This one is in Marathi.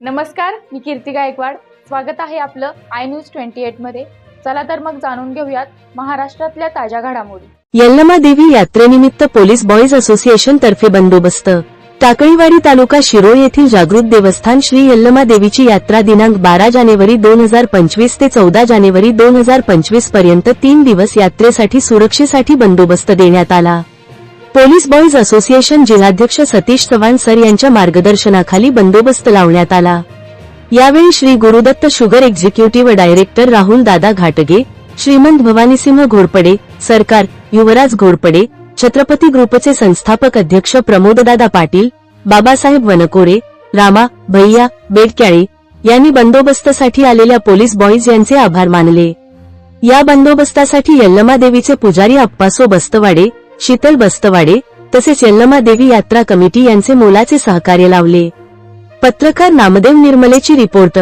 नमस्कार, मी कीर्ती गायकवाड. स्वागत आहे आपलं आय न्यूज 28 मध्ये. चला तर मग जाणून घेऊयात महाराष्ट्रातल्या ताज्या घडामोडी. यल्लमा देवी यात्रेनिमित्त पोलीस बॉईज असोसिएशन तर्फे बंदोबस्त. टाकळीवाडी तालुका शिरोळ येथील जागृत देवस्थान श्री यल्लमा देवीची यात्रा दिनांक 12 जानेवारी 2025 ते 14 जानेवारी 2025 पर्यंत 3 दिवस यात्रेसाठी सुरक्षेसाठी बंदोबस्त देण्यात आला. पोलीस बॉईज असोसिएशन जिल्हाध्यक्ष सतीश चव्हाण सर यांच्या मार्गदर्शनाखाली बंदोबस्त लावण्यात आला. यावेळी Shri Gurudatta sugar executive director Rahul Dada घाटगे, श्रीमंत भवानीसिंह घोरपडे सरकार, युवराज घोरपडे, छत्रपती ग्रुपचे संस्थापक अध्यक्ष प्रमोददादा पाटील, बाबासाहेब वनकोरे, रामा भैया बेडक्याळी यांनी बंदोबस्तासाठी आलेल्या पोलीस बॉईज यांचे आभार मानले. या बंदोबस्तासाठी यल्लमा देवीचे पुजारी अप्पासो बस्तवाडे, शीतल बस्तवाडे तसेच यल्लमा देवी यात्रा कमिटी यांचे मोलाचे सहकार्य लावले. पत्रकार नामदेव निर्मलेची रिपोर्ट.